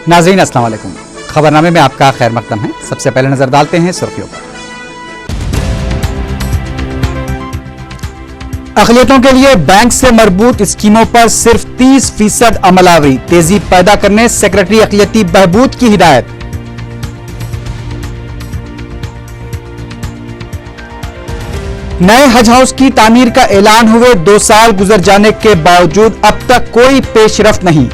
नाज़रीन अस्सलाम वालेकुम। खबरनामे में आपका खैर मकदम है। सबसे पहले नजर डालते हैं सुर्खियों पर। अक़लियतों के लिए बैंक से मरबूत स्कीमों पर सिर्फ 30% अमलावरी, तेजी पैदा करने सेक्रेटरी अक़लियती बहबूद की हिदायत। नए हज हाउस की तामीर का ऐलान हुए 2 साल गुजर जाने के बावजूद अब तक कोई पेशरफ्त नहीं।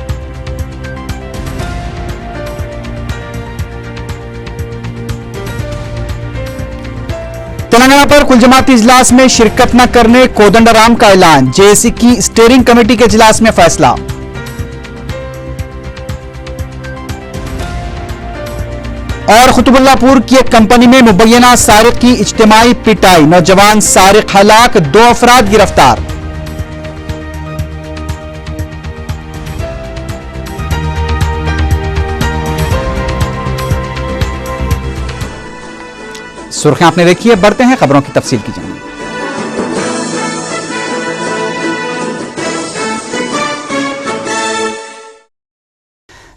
तेलंगाना पर कुल जमाती इजलास में शिरकत न करने कोदंडराम का ऐलान, जेएसी की स्टीयरिंग कमेटी के इजलास में फैसला। और कुतुबुल्लाहपुर की एक कंपनी में मुबैना सारिक की इज्तिमाई पिटाई, नौजवान सारिक हलाक, 2 अफराद गिरफ्तार। सुर्खियां आपने देखी है, बढ़ते हैं खबरों की तफसील की जानिब।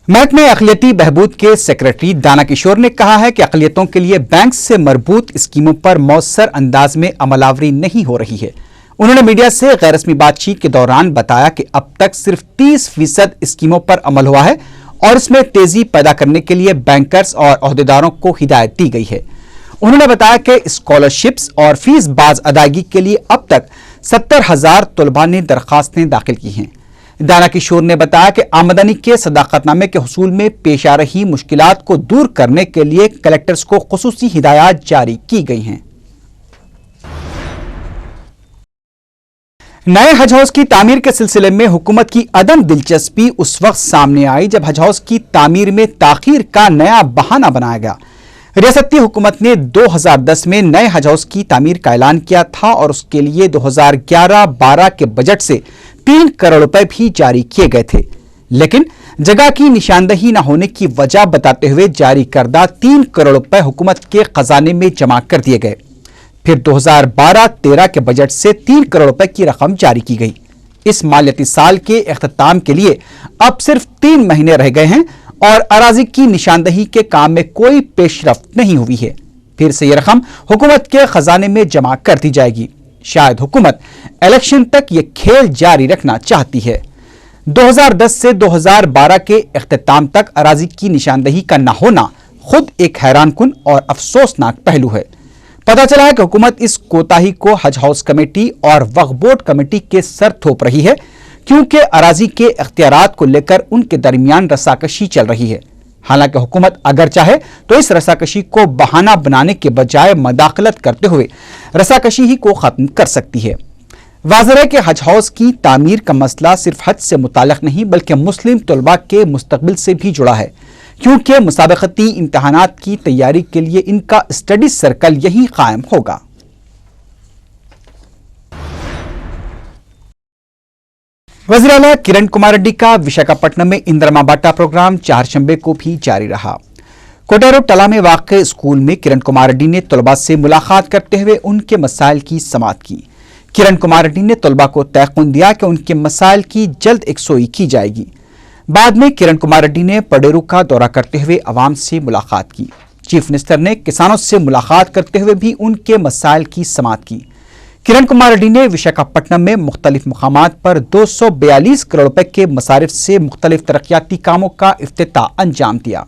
महकमे अक़लियती बहबूद के सेक्रेटरी दाना किशोर ने कहा है कि अक़लियतों के लिए बैंक से मरबूत स्कीमों पर मौसर अंदाज में अमलावरी नहीं हो रही है। उन्होंने मीडिया से गैर रस्मी बातचीत के दौरान बताया कि अब तक सिर्फ 30% स्कीमों पर अमल हुआ है और इसमें तेजी पैदा करने के लिए बैंकर्स और अहदेदारों को हिदायत दी गई है। उन्होंने बताया कि स्कॉलरशिप्स और फीस बाज अदायगी के लिए अब तक 70,000 तलबा ने दरखास्तें दाखिल की हैं। दाना किशोर ने बताया कि आमदनी के सदाकतनामे के हुसूल में पेश आ रही मुश्किलात को दूर करने के लिए कलेक्टर्स को खुसूसी हिदायत जारी की गई हैं। नए हज हाउस की तामीर के सिलसिले में हुकूमत की अदम दिलचस्पी उस वक्त सामने आई जब हज हाउस की तामीर में ताखीर का नया बहाना बनाया गया। रियासती हुकूमत ने 2010 में नए हज हाउस की तामीर का ऐलान किया था और उसके लिए 2011-12 के बजट से 3 करोड़ रुपए भी जारी किए गए थे, लेकिन जगह की निशानदही न होने की वजह बताते हुए जारी करदा 3 करोड़ रुपए हुकूमत के खजाने में जमा कर दिए गए। फिर 2012-13 के बजट से 3 करोड़ रुपए की रकम जारी की गई। इस मालियाती साल के इख्तिताम के लिए अब सिर्फ 3 महीने रह गए हैं और अराजी की निशानदही के काम में कोई पेशरफ्त नहीं हुई है। फिर से यह रकम हुकूमत के खजाने में जमा कर दी जाएगी। शायद हुकूमत इलेक्शन तक यह खेल जारी रखना चाहती है। 2010 से 2012 के इख्तिताम तक अराजी की निशानदही का न होना खुद एक हैरानकुन और अफसोसनाक पहलू है। पता चला है कि हुकूमत इस कोताही को हज हाउस कमेटी और वक्फ बोर्ड कमेटी के सर थोप रही है, क्योंकि अराजी के इख्तियारात को लेकर उनके दरमियान रसाकशी चल रही है। हालांकि हुकूमत अगर चाहे तो इस रसाकशी को बहाना बनाने के बजाय मदाखलत करते हुए रसाकशी ही को खत्म कर सकती है। वाज़ेह है कि हज हाउस की तामीर का मसला सिर्फ हज से मुताल्लिक़ नहीं बल्कि मुस्लिम तलबा के मुस्तकबिल से भी जुड़ा है, क्योंकि मुसाबकती इम्तहानात की तैयारी के लिए इनका स्टडी सर्कल यही कायम होगा। वज़ीर आला किरण कुमार रेड्डी का विशाखापट्टनम में इंदिरा बाटा प्रोग्राम चारशंबे को भी जारी रहा। कोटेरो टला में वाक़ स्कूल में किरण कुमार रेड्डी ने तलबा से मुलाकात करते हुए उनके मसाइल की समाअत की। किरण कुमार रेड्डी ने तलबा को तयक़ुन दिया कि उनके मसाइल की जल्द यकसोई की जाएगी। बाद में किरण कुमार रेड्डी ने पडेरू का दौरा करते हुए अवाम से मुलाकात की। चीफ मिनिस्टर ने किसानों से मुलाकात करते हुए भी उनके मसाइल की समाअत की। किरण कुमार रेड्डी ने विशाखापट्टनम में मुख्तलिफ मकामात पर 242 करोड़ रुपए के मसारिफ से मुख्तलिफ तरक्याती कामों का इफ्तिताह अंजाम दिया।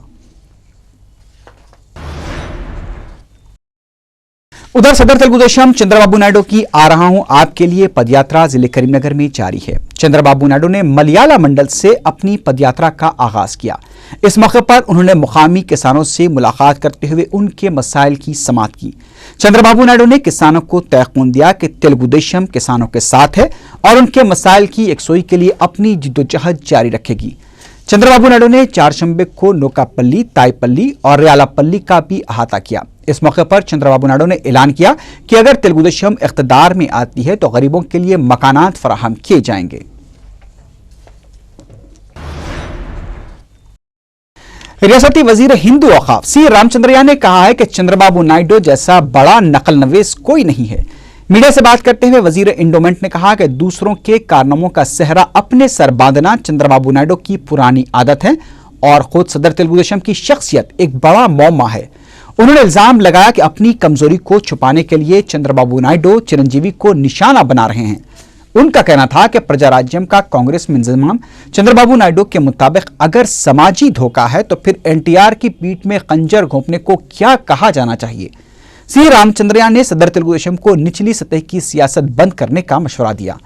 उधर सदर तेलुगुदेशम चंद्रबाबू नायडू की आ रहा हूं आपके लिए पदयात्रा जिले करीमनगर में जारी है। चंद्रबाबू नायडू ने मलयाला मंडल से अपनी पदयात्रा का आगाज किया। इस मौके पर उन्होंने मुकामी किसानों से मुलाकात करते हुए उनके मसाइल की समाअत की। चंद्रबाबू नायडू ने किसानों को तयक़ुन दिया कि तेलुगुदेशम किसानों के साथ है और उनके मसाइल की यकसोई के लिए अपनी जिद्दोजहद जारी रखेगी। चंद्रबाबू नायडू ने चारशंबे को नोकापल्ली, ताईपल्ली और रियालापल्ली का भी अहाता किया। इस मौके पर चंद्रबाबू नायडू ने ऐलान किया कि अगर तेलुगुदेशम इख्तिदार में आती है तो गरीबों के लिए मकानात फराहम किए जाएंगे। रियासती वजीर हिंदू औकाफ सी रामचंद्रया ने कहा है कि चंद्रबाबू नायडू जैसा बड़ा नकल नवेश कोई नहीं है। मीडिया से बात करते हुए वजीर इंडोमेंट ने कहा कि दूसरों के कारनामों का सेहरा अपने सर बांधना चंद्रबाबू नायडू की पुरानी आदत है और खुद सदर तेलुगु देशम की शख्सियत एक बड़ा मौमा है। उन्होंने इल्जाम लगाया कि अपनी कमजोरी को छुपाने के लिए चंद्रबाबू नायडू चिरंजीवी को निशाना बना रहे हैं। उनका कहना था कि प्रजा राज्यम का कांग्रेस में इंतजाम चंद्रबाबू नायडू के मुताबिक अगर समाजी धोखा है तो फिर एनटीआर की पीठ में खंजर घोंपने को क्या कहा जाना चाहिए। सी रामचंद्रयान ने सदर तेलुगु देशम को निचली सतह की सियासत बंद करने का मशवरा दिया।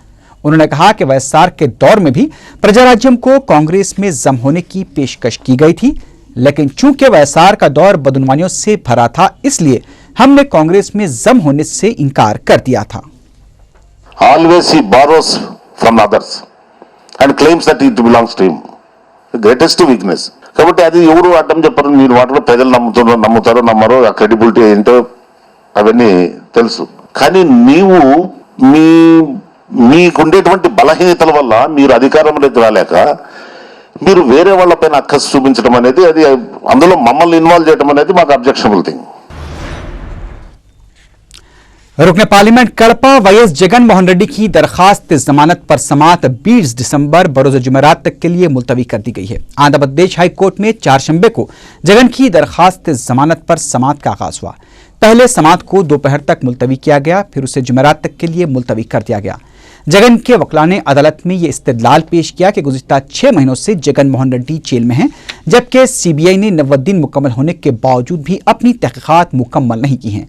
उन्होंने कहा कि वाईएसआर के दौर में भी प्रजा राज्यम को कांग्रेस में जम होने की पेशकश की गई थी, लेकिन चूंकि वाईएसआर का दौर बदनुमानियों से भरा था, इसलिए हमने कांग्रेस में जम होने से इनकार कर दिया था। Always he borrows from others and claims that it belongs to him. The greatest weakness. కాబట్టి అది ఎవరు అడ్డం చెప్పరు, మీరు వాటిలో ప్రజలు నమ్ముతారో నమ్మరో, ఆ క్రెడిబిలిటీ ఏంటో అవన్నీ తెలుసు. కానీ నీవు మీకుండేటువంటి బలహీనతల వల్ల మీరు అధికారంలోకి రాలేక మీరు వేరే వాళ్ళపైన అక్కసు చూపించడం అనేది, అది అందులో మమ్మల్ని ఇన్వాల్వ్ చేయడం అనేది మాకు అబ్జెక్షనబుల్ థింగ్। रुकने पार्लियामेंट कड़पा वाईएस जगन मोहन रेड्डी की दरखास्त जमानत पर समात 20 दिसंबर बरोज जुमेरात तक के लिए मुलतवी कर दी गई है। आंध्र प्रदेश हाई कोर्ट में 4 शंबे को जगन की दरखास्त जमानत पर समात का आगाज हुआ। पहले समात को दोपहर तक मुलतवी किया गया, फिर उसे जुमेरात तक के लिए मुलतवी कर दिया गया। जगन के वकील ने अदालत में यह इस्तदलाल पेश किया कि गुज़िश्ता 6 महीनों से जगन मोहन रेड्डी जेल में हैं, जबकि सीबीआई ने 90 दिन मुकम्मल होने के बावजूद भी अपनी तहकीकात मुकम्मल नहीं की हैं।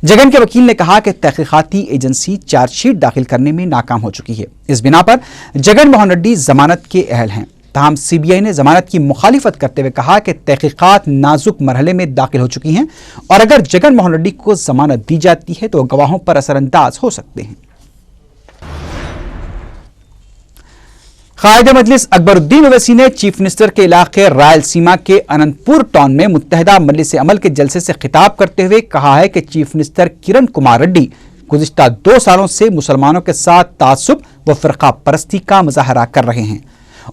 जगन के वकील ने कहा कि तहकीकाती एजेंसी चार्जशीट दाखिल करने में नाकाम हो चुकी है। इस बिना पर जगन मोहन रेड्डी जमानत के अहल हैं। ताहम सीबीआई ने जमानत की मुखालिफत करते हुए कहा कि तहकीकात नाजुक मरहले में दाखिल हो चुकी हैं और अगर जगन मोहन रेड्डी को जमानत दी जाती है तो गवाहों पर असरअंदाज हो सकते हैं। कायदे मजलिस अकबरुद्दीन ओवैसी ने चीफ मिनिस्टर के इलाके रायलसीमा के अनंतपुर टाउन में मुत्तहिदा मजलिस अमल के जलसे से खिताब करते हुए कहा है कि चीफ मिनिस्टर किरण कुमार रेड्डी गुज़िश्ता 2 सालों से मुसलमानों के साथ तासुब व फ़िरका परस्ती का मुजाहरा कर रहे हैं।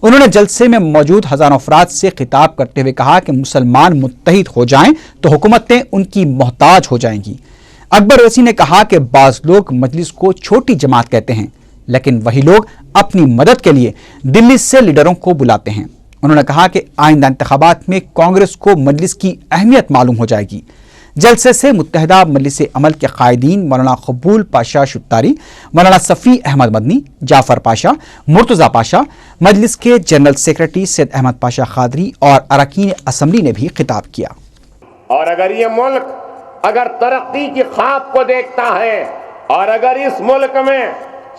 उन्होंने जलसे में मौजूद हजारों अफराद से खिताब करते हुए कहा कि मुसलमान मुत्तहिद हो जाएं तो हुकूमतें उनकी मोहताज हो जाएंगी। अकबर ओवैसी ने कहा कि बाज़ लोग मजलिस को छोटी जमात कहते हैं, लेकिन वही लोग अपनी मदद के लिए दिल्ली से लीडरों को बुलाते हैं। उन्होंने कहा कि आइंदा इंतखाबात में कांग्रेस को मजलिस की अहमियत मालूम हो जाएगी। जलसे से मुत्तहिदा मजलिस अमल के कायदीन मौलाना कबूल पाशा शुत्तारी, मौलाना सफ़ी अहमद मदनी, जाफर पाशा, मुर्तज़ा पाशा, मजलिस के जनरल सेक्रेटरी सैयद अहमद पाशा खादरी और अरकान असम्बली ने भी खिताब किया। और अगर ये मुल्क अगर तरक्की की ख्वाब को देखता है और अगर इस मुल्क में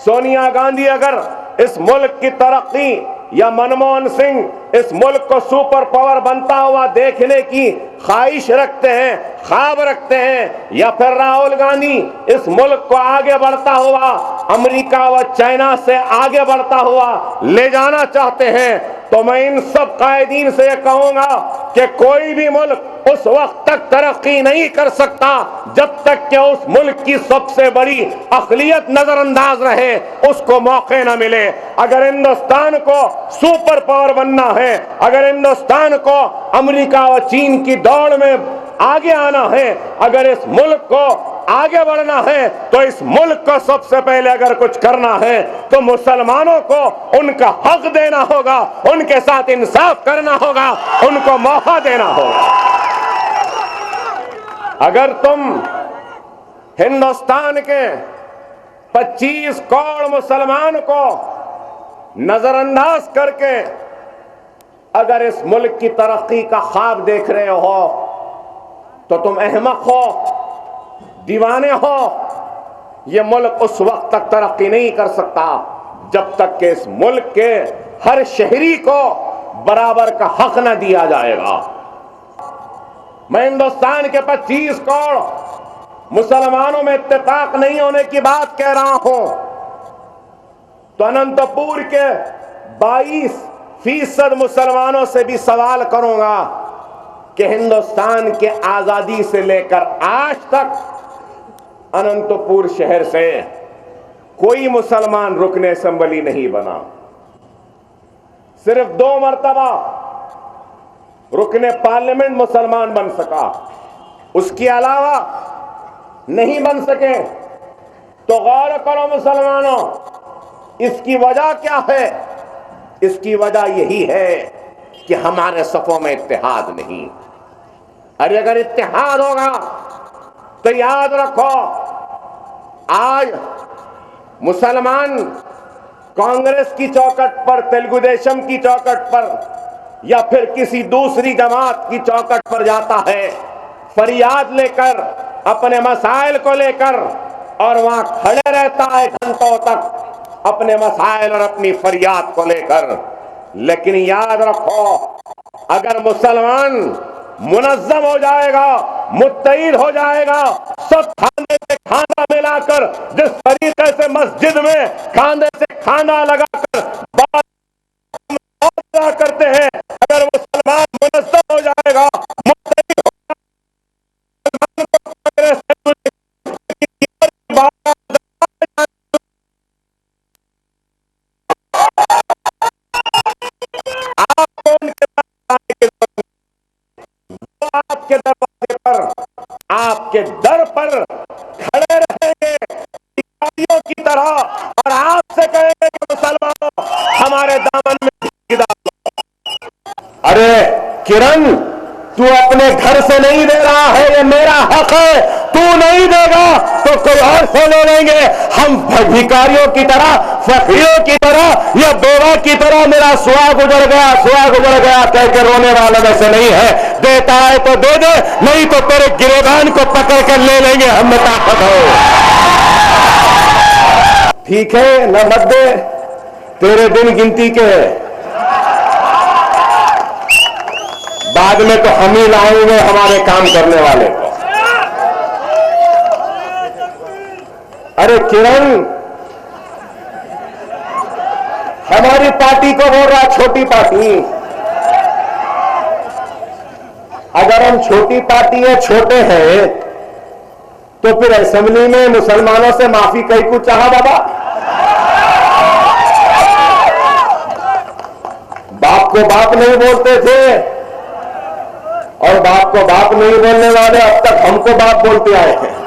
सोनिया गांधी अगर इस मुल्क की तरक्की या मनमोहन सिंह इस मुल्क को सुपर पावर बनता हुआ देखने की ख्वाहिश रखते हैं, ख्वाब रखते हैं, या फिर राहुल गांधी इस मुल्क को आगे बढ़ता हुआ अमेरिका व चाइना से आगे बढ़ता हुआ ले जाना चाहते हैं, तो मैं इन सब कायदीन से कहूंगा कि कोई भी मुल्क उस वक्त तक तरक्की नहीं कर सकता जब तक कि उस मुल्क की सबसे बड़ी अक़लियत नजरअंदाज रहे, उसको मौके न मिले। अगर हिंदुस्तान को सुपर पावर बनना है, अगर हिंदुस्तान को अमेरिका व चीन की दौड़ में आगे आना है, अगर इस मुल्क को आगे बढ़ना है, तो इस मुल्क को सबसे पहले अगर कुछ करना है तो मुसलमानों को उनका हक देना होगा, उनके साथ इंसाफ करना होगा, उनको मौका देना होगा। अगर तुम हिंदुस्तान के 25 करोड़ मुसलमान को नजरअंदाज करके अगर इस मुल्क की तरक्की का ख्वाब देख रहे हो तो तुम अहमक हो, दीवाने हो। ये मुल्क उस वक्त तक तरक्की नहीं कर सकता जब तक कि इस मुल्क के हर शहरी को बराबर का हक न दिया जाएगा। मैं हिंदुस्तान के 25 करोड़ मुसलमानों में इत्तेफाक नहीं होने की बात कह रहा हूं, तो अनंतपुर के 22% मुसलमानों से भी सवाल करूंगा कि हिंदुस्तान के आजादी से लेकर आज तक अनंतपुर शहर से कोई मुसलमान रुकने असेंबली नहीं बना। सिर्फ 2 मर्तबा रुकने पार्लियामेंट मुसलमान बन सका, उसके अलावा नहीं बन सके। तो गौर करो मुसलमानों, इसकी वजह क्या है? इसकी वजह यही है कि हमारे सफों में इत्तेहाद नहीं। अरे अगर इत्तेहाद होगा तो याद रखो, आज मुसलमान कांग्रेस की चौखट पर, तेलुगु देशम की चौखट पर या फिर किसी दूसरी जमात की चौखट पर जाता है फरियाद लेकर, अपने मसाइल को लेकर, और वहां खड़े रहता है घंटों तक अपने मसाइल और अपनी फरियाद को लेकर। लेकिन याद रखो, अगर मुसलमान मुनज़्ज़म हो जाएगा, मुत्तईद हो जाएगा, सब खाने से खाना मिलाकर, जिस तरीके से मस्जिद में खाने से खाना लगाकर बात करते हैं, अगर मुसलमान मुनज़्ज़म हो जाएगा, मुत्तईद हो आपके दरवाजे पर, आपके दर पर खड़े रहेंगे भिखारियों की तरह और आपसे कहेंगे कि मुसलमानों हमारे दामन में भीख डालो। अरे किरण, तू अपने घर से नहीं दे रहा है, ये मेरा हक है, तू नहीं देगा तो कोई और से ले लेंगे। हम भिखारियों की तरह, फकीरों की तरह या बेवा की तरह मेरा सुहा गुजर गया कह के रोने वाला वैसे नहीं है। देता है तो दे दे, नहीं तो तेरे गिरेबान को पकड़ कर ले लेंगे हम में ताकत हो। ठीक है, न मत दे, तेरे दिन गिनती के है, बाद में तो हम ही लाएंगे हमारे काम करने वाले को। अरे किरण, हमारी पार्टी को बोल रहा छोटी पार्टी। अगर हम छोटी पार्टी है, छोटे हैं, तो फिर असेंबली में मुसलमानों से माफी कहीं को चाहा बाबा? बाप को बाप नहीं बोलते थे और बाप को बाप नहीं बोलने वाले अब तक हमको बाप बोलते आए हैं।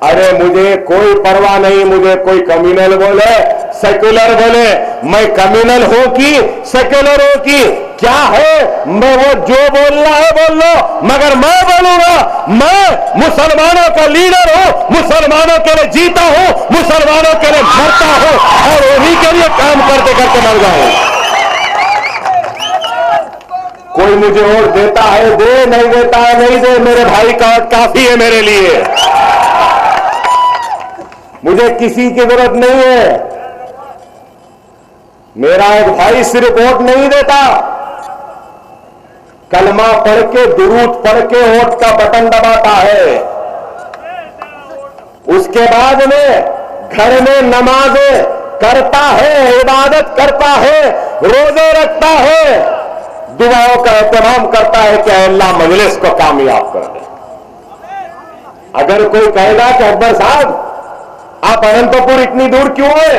अरे मुझे कोई परवाह नहीं, मुझे कोई कम्युनल बोले, सेक्युलर बोले, मैं कम्युनल हूं कि सेक्युलर हूं कि क्या है, मैं वो जो बोलना है बोल लो, मगर मैं बोलूंगा मैं मुसलमानों का लीडर हूं, मुसलमानों के लिए जीता हूं, मुसलमानों के लिए मरता हूं और उन्हीं के लिए काम करते करते मर जाऊं। कोई मुझे और देता है दे, नहीं देता है नहीं दे, मेरे भाई का काफी है मेरे लिए, मुझे किसी की जरूरत नहीं है। मेरा एक भाई सिर्फ वोट नहीं देता, कलमा पढ़ के, दुरूद पढ़ के वोट का बटन दबाता है। उसके बाद में घर में नमाजें करता है, इबादत करता है, रोजे रखता है, दुआओं का एहतमाम करता है कि अल्लाह मजलिस को कामयाब कर दे। अगर कोई कहेगा कि अकबर साहब आप अनंतपुर इतनी दूर क्यों है?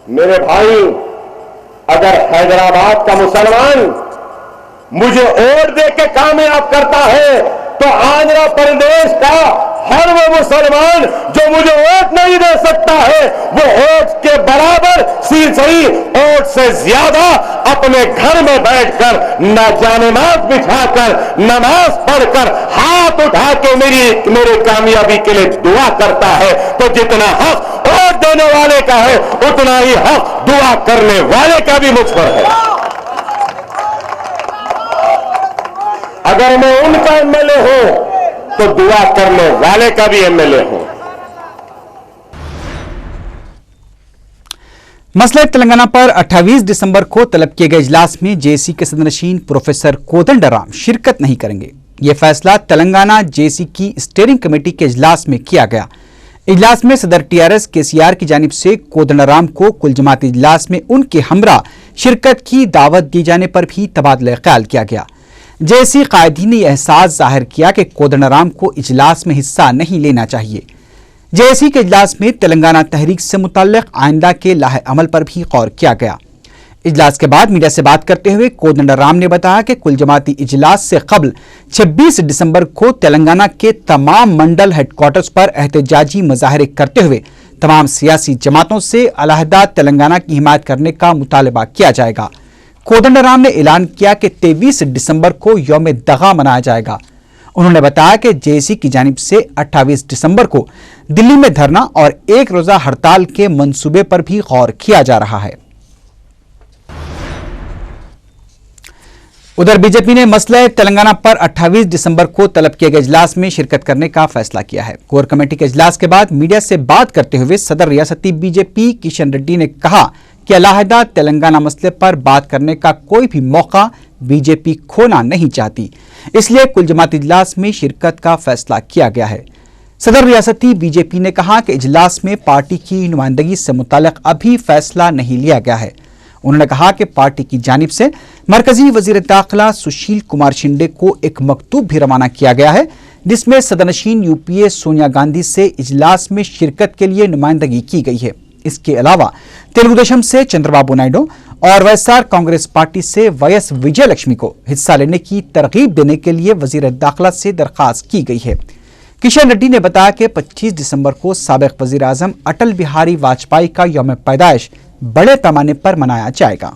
मेरे भाई, अगर हैदराबाद का मुसलमान मुझे वोट दे के कामयाब करता है तो आंध्र प्रदेश का हर वो मुसलमान जो मुझे वोट नहीं दे सकता है, वो वोट के बराबर सही वोट से ज्यादा अपने घर में बैठकर नमाज बिछाकर, नमाज पढ़कर, हाथ उठा के मेरी कामयाबी के लिए दुआ करता है। तो जितना हक वोट देने वाले का है, उतना ही हक दुआ करने वाले का भी मुझ पर है। अगर मैं उनका एमएलए हूं तो दुआ करने वाले का भी एमएलए हूं। मसले तेलंगाना पर 28 दिसंबर को तलब किए गए इजलास में जेसी के सदनशीन प्रोफेसर कोदंडराम शिरकत नहीं करेंगे। यह फैसला तेलंगाना जेसी की स्टीयरिंग कमेटी के इजलास में किया गया। इजलास में सदर टीआरएस केसीआर की जानिब से कोदंडराम को कुल जमाती इजलास में उनके हमरा शिरकत की दावत दी जाने पर भी तबादला ख्याल किया गया। जेसी कायदीन ने यह एहसास जाहिर किया कि कोदंडराम को इजलास में हिस्सा नहीं लेना चाहिए। जेसी के इजलास में तेलंगाना तहरीक से मुतल्लिक आइंदा के लाहे अमल पर भी गौर किया गया। इजलास के बाद मीडिया से बात करते हुए कोदंडराम ने बताया कि कुल जमाती इजलास से कबल 26 दिसंबर को तेलंगाना के तमाम मंडल हेडक्वार्टर्स पर एहतजाजी मुजाहरे करते हुए तमाम सियासी जमातों से अलहदा तेलंगाना की हिमायत करने का मुतालबा किया जाएगा। कोदंडराम ने ऐलान किया कि 23 दिसंबर को यौम दगा मनाया जाएगा। उन्होंने बताया कि जेएसी की जानिब से 28 दिसंबर को दिल्ली में धरना और एक रोजा हड़ताल के मंसूबे पर भी गौर किया जा रहा है। उधर बीजेपी ने मसले तेलंगाना पर 28 दिसंबर को तलब किए गए इजलास में शिरकत करने का फैसला किया है। कोर कमेटी के इजलास के बाद मीडिया से बात करते हुए सदर रियासती बीजेपी किशन रेड्डी ने कहा कि अलहदा तेलंगाना मसले पर बात करने का कोई भी मौका बीजेपी खोना नहीं चाहती, इसलिए कुल जमाती इजलास में शिरकत का फैसला किया गया है। सदर रियासती बीजेपी ने कहा कि इजलास में पार्टी की नुमाइंदगी से मुताल्लिक अभी फैसला नहीं लिया गया है। उन्होंने कहा कि पार्टी की जानिब से मरकजी वजीर दाखिला सुशील कुमार शिंदे को एक मकतूब भी रवाना किया गया है, जिसमें सदनशीन यूपीए सोनिया गांधी से इजलास में शिरकत के लिए नुमाइंदगी की गई है। इसके अलावा तेलुगुदेशम से चंद्रबाबू नायडू और वैएसआर कांग्रेस पार्टी से वाईएस विजय लक्ष्मी को हिस्सा लेने की तरगीब देने के लिए वजीर दाखिला से दरखास्त की गई है। किशन रेड्डी ने बताया कि 25 दिसंबर को साबिक वजीर आजम अटल बिहारी वाजपेयी का यौम पैदाइश बड़े पैमाने पर मनाया जाएगा।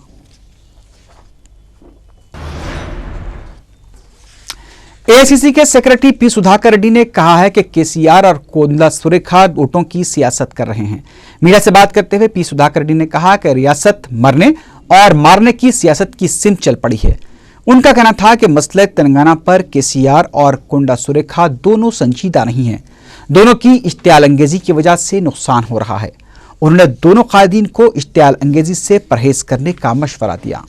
एआईसीसी के सेक्रेटरी पी सुधाकर रेड्डी ने कहा है कि केसीआर और कोंडला सुरेखा वोटों की सियासत कर रहे हैं। मीडिया से बात करते हुए पी सुधाकर रेड्डी ने कहा कि रियासत मरने और मारने की सियासत की सिम चल पड़ी है। उनका कहना था कि मसले तेलंगाना पर केसीआर और कोंडा सुरेखा दोनों संजीदा नहीं हैं। दोनों की इश्तियाल अंगेजी की वजह से नुकसान हो रहा है। उन्होंने दोनों कायदीन को इश्तियाल अंगेजी से परहेज करने का मशवरा दिया।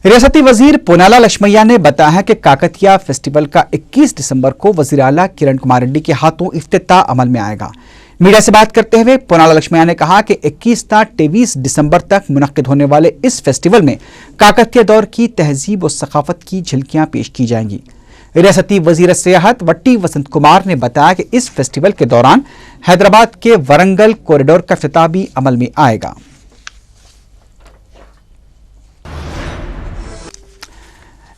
रियासती वजीर पोनाला लक्ष्मैया ने बताया है कि काकतिया फेस्टिवल का 21 दिसंबर को वजीर आला किरण कुमार रेड्डी के हाथों इफ्तिताह अमल में आएगा। मीडिया से बात करते हुए पोनाला लक्ष्मैया ने कहा कि 21 ता 23 दिसंबर तक मुनक्किद होने वाले इस फेस्टिवल में काकतिया दौर की तहजीब और सकाफत की झलकियां पेश की जाएंगी। रियासती वजीर सियाहत वट्टी वसंत कुमार ने बताया कि इस फेस्टिवल के दौरान हैदराबाद के वरंगल कॉरिडोर का इफ्तिताह भी अमल में आएगा।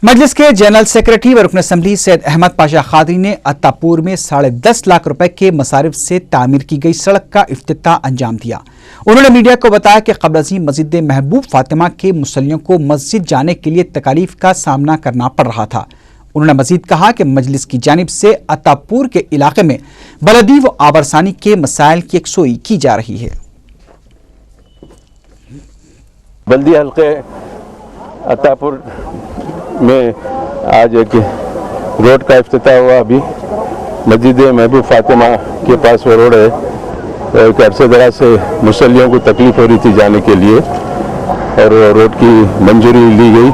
मजलिस के जनरल सेक्रेटरी व रुकन असम्बली सैयद अहमद पाशा खादरी ने अत्तापुर में 10.5 लाख रुपए के मसारिफ से तामीर की गई सड़क का इफ्तिताह अंजाम दिया। उन्होंने मीडिया को बताया कि कब्ल अज़ीम मस्जिद महबूब फातिमा के मुसल्लियों को मस्जिद जाने के लिए तकालीफ का सामना करना पड़ रहा था। उन्होंने मजीद कहा कि मजलिस की जानिब से अत्तापुर के इलाके में बलदी व आबरसानी के मसाइल की यकसोई की जा रही है। बल्दी हल्के अत्तापुर में आज एक रोड का इफ्तिताह हुआ। अभी मस्जिद महबूब फातिमा के पास वो रोड है, एक अरसे दराज से मुसल्लियों को तकलीफ हो रही थी जाने के लिए और रोड की मंजूरी ली गई।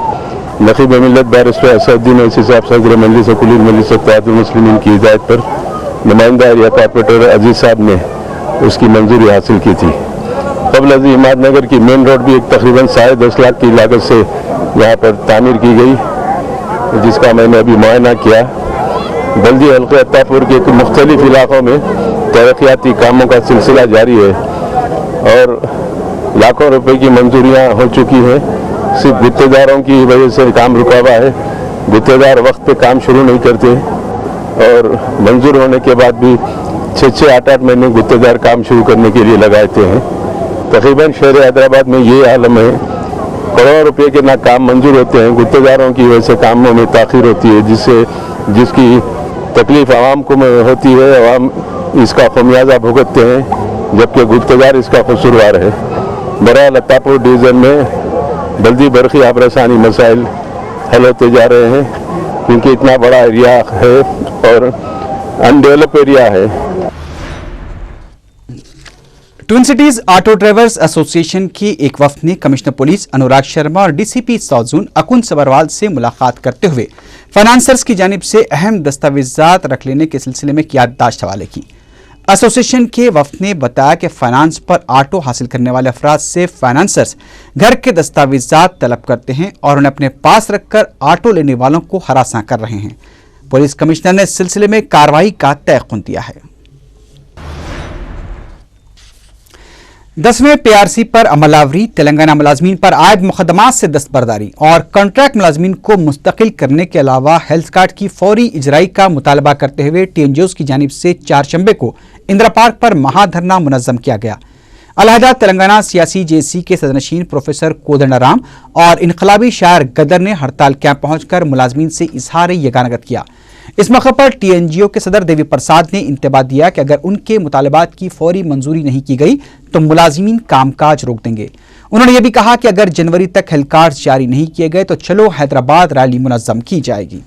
नकीब मिल्लत बैरिस्टर असदुद्दीन ओवैसी साहब सदर मजलिस कुलील मजलिस इत्तेहादुल मुस्लिमीन की हिदायत पर नुमाइंदा एरिया कॉर्पोरेटर अजीज साहब ने उसकी मंजूरी हासिल की थी। कबल अज़ीम हिमायतनगर की मेन रोड भी एक तकरीबन 10.5 लाख की लागत से यहाँ पर तामीर की गई, जिसका मैंने अभी मुआयना किया। बल्दी हल्के अत्तापुर के मुख्तलिफ इलाकों में तरक्याती कामों का सिलसिला जारी है और लाखों रुपए की मंजूरियाँ हो चुकी हैं। सिर्फ गुत्तेदारों की वजह से काम रुका हुआ है। गुत्तेदार वक्त पे काम शुरू नहीं करते और मंजूर होने के बाद भी 6-6, 8-8 महीने गुत्तेदार काम शुरू करने के लिए लगाते हैं। तकरीबन शहर हैदराबाद में ये आलम है, करोड़ों रुपए के ना काम मंजूर होते हैं, गुत्तेदारों की वजह से कामों में ताख़ीर होती है, जिसकी तकलीफ आवाम को होती है। आवाम इसका खमियाजा भुगतते हैं, जबकि गुत्तेदार इसका कसूरवार है। बहरहाल अत्तापुर डिवीज़न में बल्दी बरखी आबरसानी मसाइल हल होते जा रहे हैं, क्योंकि इतना बड़ा एरिया है और अनडेवलप एरिया है। Twin cities auto drivers association की एक वफ्द ने कमिश्नर पुलिस अनुराग शर्मा और डीसीपी साउथ जोन अकुन सबरवाल से मुलाकात करते हुए फाइनेंसर्स की जानिब से अहम दस्तावेजात रख लेने के सिलसिले में याददाश्त हवाले की। एसोसिएशन के वफ्द ने बताया कि फाइनेंस पर ऑटो हासिल करने वाले अफराद से फाइनेंसर्स घर के दस्तावेजात तलब करते हैं और उन्हें अपने पास रखकर ऑटो लेने वालों को हरासा कर रहे हैं। पुलिस कमिश्नर ने इस सिलसिले में कार्रवाई का तयक़ुन दिया है। 10वें पीआरसी पर अमलावरी, तेलंगाना मुलाजमीन पर आयद मुकदमात से दस्तबरदारी और कॉन्ट्रैक्ट मुलाजमीन को मुस्तकिल करने के अलावा हेल्थ कार्ड की फौरी इजराई का मुतालबा करते हुए टीएनजीओज़ की जानिब से चारशंबे को इंदिरा पार्क पर महाधरना मुनज़्ज़म किया गया। अलहदा तेलंगाना सियासी जेसी के सदरनशीन प्रोफेसर कोदंडराम और इनकलाबी शायर गदर ने हड़ताल कैंप पहुंचकर मुलाजमीन से इजहार यगानगत किया। इस मौके पर टीएनजीओ के सदर देवी प्रसाद ने इंतबाह दिया कि अगर उनके मुतालबात की फौरी मंजूरी नहीं की गई तो मुलाजिमीन कामकाज रोक देंगे। उन्होंने यह भी कहा कि अगर जनवरी तक हेल्थ कार्ड जारी नहीं किए गए तो चलो हैदराबाद रैली मुनज़्ज़म की जाएगी।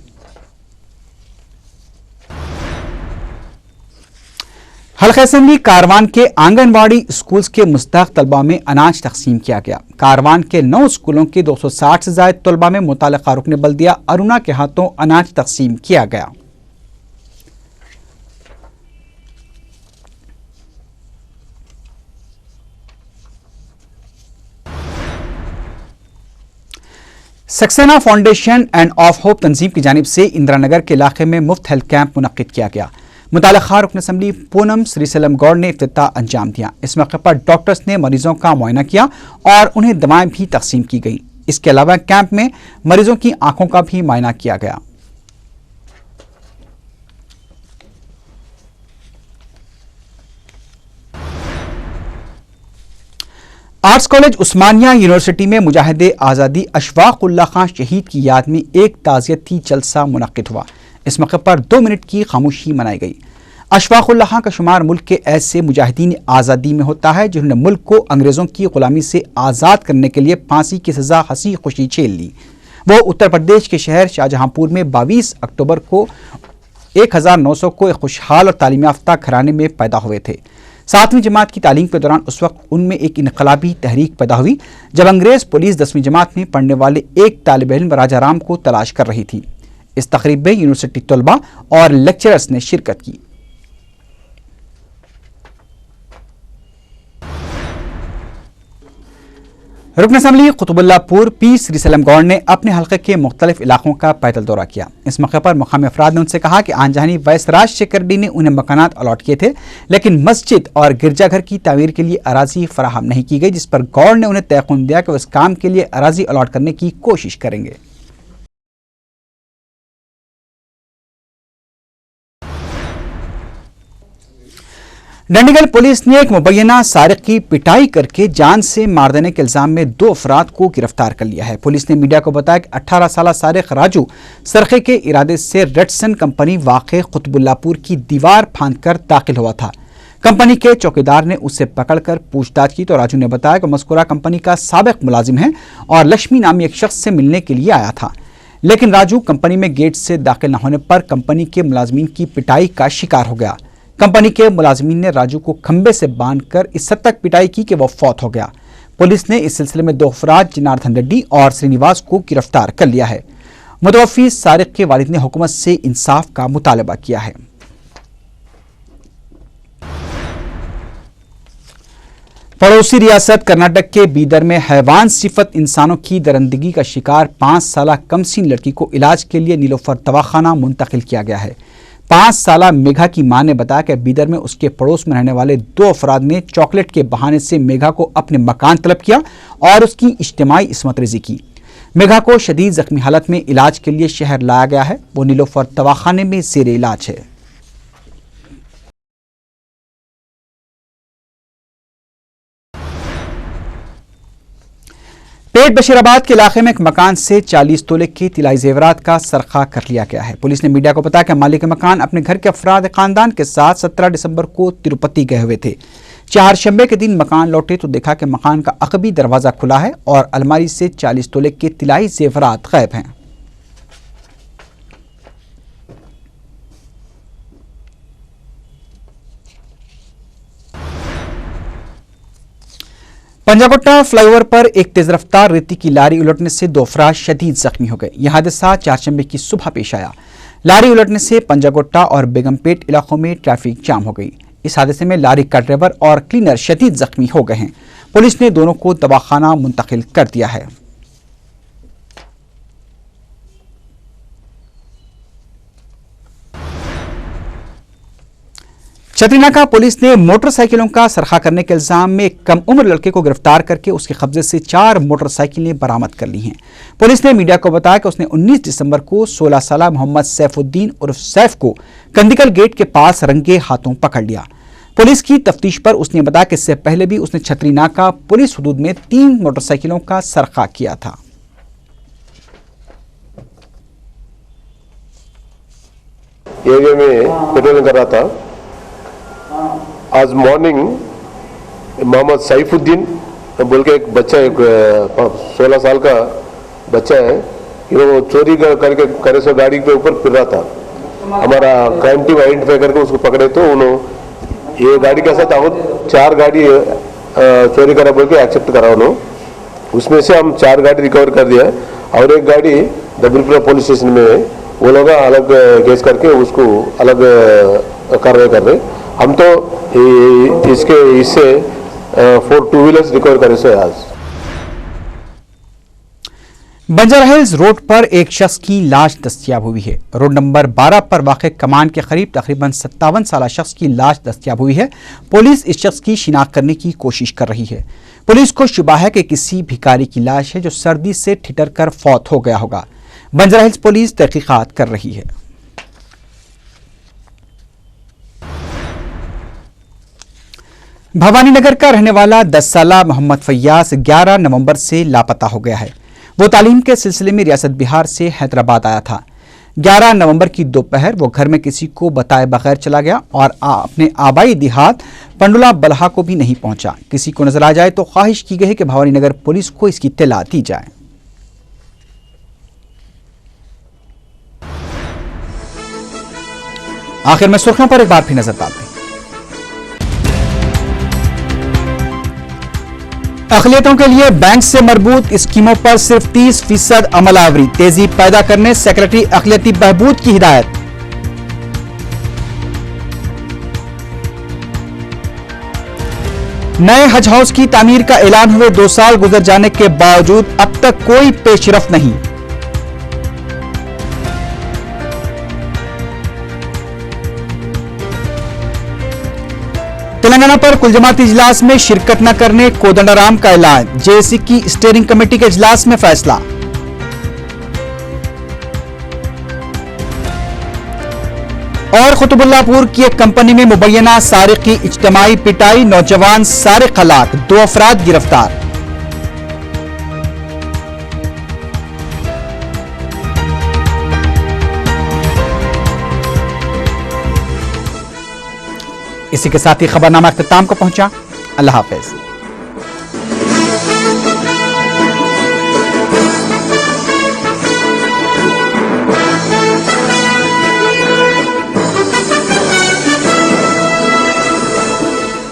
हल्का असेंबली कारवान के आंगनवाड़ी स्कूल्स के मुस्तहक तलबा में अनाज तकसीम किया गया। कारवान के 9 स्कूलों के 260 से ज्यादा तलबा में मुतल्लिका रुकन बल्दिया अरुणा के हाथों अनाज तकसीम किया गया। Saxena foundation and of hope तंजीम की जानिब से इंदिरा नगर के इलाके में मुफ्त हेल्थ कैंप मुनक्किद किया गया। मुतल्लिका रुकन असम्बली पूनम श्रीसलम गौड़ ने इफ्तिताह अंजाम दिया। इस मौके पर डॉक्टर्स ने मरीजों का मुआयना किया और उन्हें दवाएं भी तकसीम की गई। इसके अलावा कैंप में मरीजों की आंखों का भी मुआयना किया गया। आर्ट्स कॉलेज उस्मानिया यूनिवर्सिटी में मुजाहिदे आज़ादी अशफाक उल्लाह खान शहीद की याद में एक ताज़ियती जलसा मुनक्किद हुआ। इस मौके पर 2 मिनट की खामोशी मनाई गई। अशफाक उल्लाह खान का शुमार मुल्क के ऐसे मुजाहिदीन आज़ादी में होता है जिन्होंने मुल्क को अंग्रेज़ों की गुलामी से आज़ाद करने के लिए फांसी की सज़ा हंसी खुशी झेल ली। वो उत्तर प्रदेश के शहर शाहजहांपुर में 22 अक्टूबर को 1900 को एक खुशहाल और तालीम याफ्ता घराने में पैदा हुए थे। 7वीं जमात की तालीम के दौरान उस वक्त उनमें एक इनकलाबी तहरीक पैदा हुई जब अंग्रेज़ पुलिस 10वीं जमात में पढ़ने वाले एक तालिब इल्म राजा राम को तलाश कर रही थी। इस तकरीब में यूनिवर्सिटी तलबा और लेक्चरर्स ने शिरकत की। रुकन असम्बली कुतुबुल्लाहपुर पी श्रीसलम गौड़ ने अपने हल्के के मुख्तलिफ इलाकों का पैदल दौरा किया। इस मौके पर मुकामी अफराद ने उनसे कहा कि आनजानी वैसराज शेखर रेड्डी ने उन्हें मकानात अलॉट किए थे, लेकिन मस्जिद और गिरजाघर की तामीर के लिए अराजी फराहम नहीं की गई, जिस पर गौड़ ने उन्हें तयक़ुन दिया कि वो इस काम के लिए अराजी अलॉट करने की कोशिश करेंगे। डंडीगल पुलिस ने एक मुबैना सारिक की पिटाई करके जान से मार देने के इल्जाम में 2 अफराद को गिरफ्तार कर लिया है। पुलिस ने मीडिया को बताया कि 18 साल सारिक राजू सरखे के इरादे से रेडसन कंपनी वाक़े कुतुबुल्लाहपुर की दीवार फांदकर दाखिल हुआ था। कंपनी के चौकीदार ने उसे पकड़कर पूछताछ की तो राजू ने बताया कि मज़कूरा कंपनी का साबिक मुलाजिम है और लक्ष्मी नामी एक शख्स से मिलने के लिए आया था, लेकिन राजू कंपनी में गेट से दाखिल न होने पर कंपनी के मुलाजमीन की पिटाई का शिकार हो गया। कंपनी के मुलाजमीन ने राजू को खंबे से बांधकर इस हद तक पिटाई की कि वह फौत हो गया। पुलिस ने इस सिलसिले में 2 अफराद जनार्दन रेड्डी और श्रीनिवास को गिरफ्तार कर लिया है। मुतवफ़ी सारिक के वालिद ने हुकूमत से इंसाफ का मुतालबा किया है। पड़ोसी रियासत कर्नाटक के बीदर में हैवान सिफत इंसानों की दरिंदगी का शिकार 5 साल कमसीन लड़की को इलाज के लिए नीलोफर दवाखाना मुंतकिल किया गया है। 5 साल मेघा की मां ने बताया कि बीदर में उसके पड़ोस में रहने वाले 2 अफराद ने चॉकलेट के बहाने से मेघा को अपने मकान तलब किया और उसकी इज्तिमाई इस्मत रेजी की। मेघा को शदीद जख्मी हालत में इलाज के लिए शहर लाया गया है। वो नीलोफर दवाखाने में ज़ेर इलाज है। पेट बशीराबाद के इलाके में एक मकान से 40 तोले के तिलाई जेवरात का सरखा कर लिया गया है। पुलिस ने मीडिया को बताया कि मालिक मकान अपने घर के अफराद खानदान के साथ 17 दिसंबर को तिरुपति गए हुए थे। चारशंबे के दिन मकान लौटे तो देखा कि मकान का अकबी दरवाजा खुला है और अलमारी से 40 तोले के तिलाई जेवरात गायब हैं। पंजागुट्टा फ्लाईओवर पर एक तेज रफ्तार रेती की लारी उलटने से 2 अफराद शदीद जख्मी हो गए। यह हादसा चारशंबे की सुबह पेश आया। लारी उलटने से पंजागुट्टा और बेगमपेट इलाकों में ट्रैफिक जाम हो गई। इस हादसे में लारी का ड्राइवर और क्लीनर शदीद जख्मी हो गए हैं। पुलिस ने दोनों को दवाखाना मुंतकिल कर दिया है। छतरीनाका पुलिस ने मोटरसाइकिलों का सरखा करने के इल्जाम में एक कम उम्र लड़के को गिरफ्तार करके उसके कब्जे से 4 मोटरसाइकिलें बरामद कर ली हैं। पुलिस ने मीडिया को बताया कि उसने 19 दिसंबर को 16 साल मोहम्मद सैफुद्दीन उर्फ सैफ को कंदिकल गेट के पास रंगे हाथों पकड़ लिया। पुलिस की तफ्तीश पर उसने बताया कि इससे पहले भी उसने छतरीनाका पुलिस हदूद में 3 मोटरसाइकिलों का सरखा किया था। एरिया में पेट्रोलिंग कर रहा था। आज मॉर्निंग मोहम्मद सैफुद्दीन बोल के एक बच्चा, एक 16 साल का बच्चा है, वो चोरी करके करे सो गाड़ी के ऊपर फिर रहा था। हमारा क्राइम टीम आइडेंटिफाई करके उसको पकड़े तो उन्होंने ये गाड़ी के साथ और 4 गाड़ी चोरी करा बोल के एक्सेप्ट करा उन्होंने। उसमें से हम 4 गाड़ी रिकवर कर दिया और एक गाड़ी दबलपुरा पुलिस स्टेशन में है, वो लोग अलग केस करके उसको अलग कार्रवाई कर रहे। हम तो इससे 4 2 व्हीलर्स रिकवर करे से आज। बंजारा हिल्स रोड पर एक शख्स की लाश दस्तयाब हुई है। रोड नंबर 12 पर वाक़ कमान के करीब तकरीबन 57 साल शख्स की लाश दस्तयाब हुई है। पुलिस इस शख्स की शिनाख्त करने की कोशिश कर रही है। पुलिस को शुबा है कि किसी भिखारी की लाश है जो सर्दी से ठिठर कर फौत हो गया होगा। बंजारा हिल्स पुलिस तहकीकात कर रही है। भवानीनगर का रहने वाला 10 साला मोहम्मद फैयाज 11 नवंबर से लापता हो गया है। वो तालीम के सिलसिले में रियासत बिहार से हैदराबाद आया था। 11 नवंबर की दोपहर वो घर में किसी को बताए बगैर चला गया और अपने आबाई देहात पंडुला बलहा को भी नहीं पहुंचा। किसी को नजर आ जाए तो ख्वाहिश की गई है कि भवानीनगर पुलिस को इसकी इत्तला दी जाए। आखिर में सुर्खियों पर एक बार फिर नजर डालते हैं। अक़लियतों के लिए बैंक से मरबूत स्कीमों पर सिर्फ 30% अमलावरी, तेजी पैदा करने सेक्रेटरी अक़लियती बहबूद की हिदायत। नए हज हाउस की तामीर का ऐलान हुए 2 साल गुजर जाने के बावजूद अब तक कोई पेशरफ नहीं। तेलंगाना पर कुल जमाती इजलास में शिरकत न करने कोदंडाराम का ऐलान, जेएसी की स्टीयरिंग कमेटी के इजलास में फैसला। और कुतुबुल्लाहपुर की एक कंपनी में मुबैना सारिक की इज्तिमाई पिटाई, नौजवान सारिक हलाक, 2 अफराद गिरफ्तार। इसी के साथ ही खबरनामा इख्तिताम को पहुंचा। अल्लाह हाफिज।